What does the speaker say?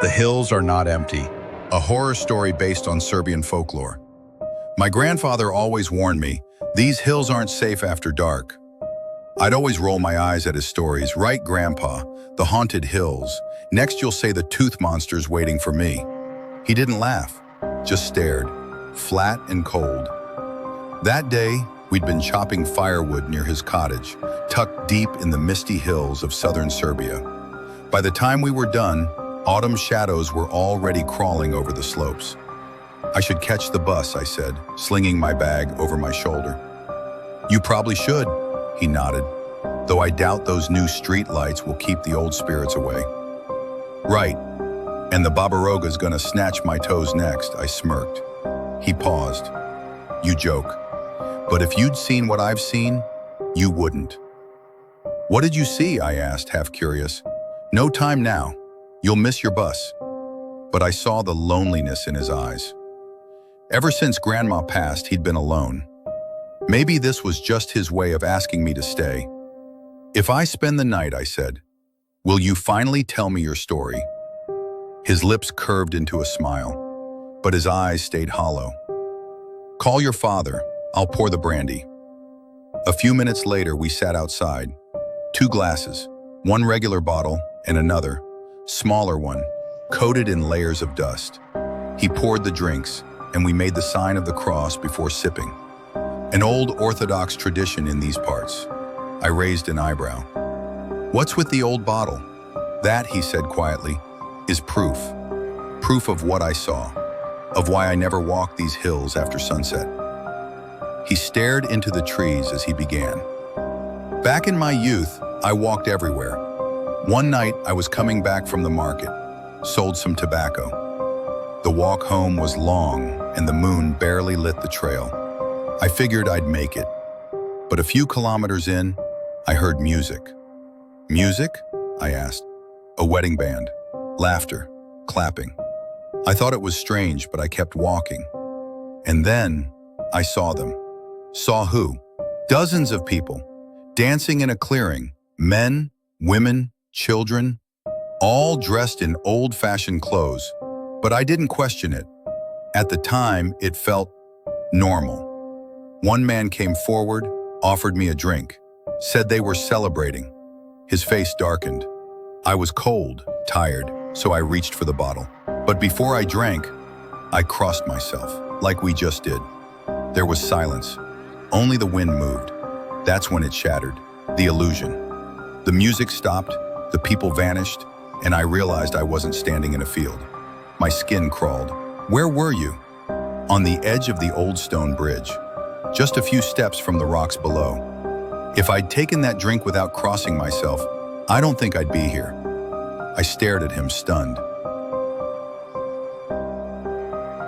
The hills are not empty. A horror story based on Serbian folklore. My grandfather always warned me, these hills aren't safe after dark. I'd always roll my eyes at his stories. Right, Grandpa, the haunted hills. Next you'll say the tooth monster's waiting for me. He didn't laugh, just stared, flat and cold. That day, we'd been chopping firewood near his cottage, tucked deep in the misty hills of southern Serbia. By the time we were done, autumn shadows were already crawling over the slopes. I should catch the bus, I said, slinging my bag over my shoulder. You probably should, he nodded, though I doubt those new street lights will keep the old spirits away. Right, and the Babaroga's gonna snatch my toes next, I smirked. He paused. You joke, but if you'd seen what I've seen, you wouldn't. What did you see? I asked, half curious. No time now. You'll miss your bus. But I saw the loneliness in his eyes. Ever since Grandma passed, he'd been alone. Maybe this was just his way of asking me to stay. If I spend the night, I said, will you finally tell me your story? His lips curved into a smile, but his eyes stayed hollow. Call your father, I'll pour the brandy. A few minutes later, we sat outside. 2 glasses, one regular bottle and another, smaller one, coated in layers of dust. He poured the drinks, and we made the sign of the cross before sipping. An old Orthodox tradition in these parts. I raised an eyebrow. What's with the old bottle? That, he said quietly, is proof. Proof of what I saw, of why I never walked these hills after sunset. He stared into the trees as he began. Back in my youth, I walked everywhere. One night, I was coming back from the market, sold some tobacco. The walk home was long, and the moon barely lit the trail. I figured I'd make it. But a few kilometers in, I heard music. Music? I asked. A wedding band. Laughter. Clapping. I thought it was strange, but I kept walking. And then, I saw them. Saw who? Dozens of people, dancing in a clearing. Men, women, children, all dressed in old-fashioned clothes. But I didn't question it. At the time, it felt normal. One man came forward, offered me a drink, said they were celebrating. His face darkened. I was cold, tired, so I reached for the bottle. But before I drank, I crossed myself, like we just did. There was silence. Only the wind moved. That's when it shattered. The illusion. The music stopped, the people vanished, and I realized I wasn't standing in a field. My skin crawled. Where were you? On the edge of the old stone bridge, just a few steps from the rocks below. If I'd taken that drink without crossing myself, I don't think I'd be here. I stared at him, stunned.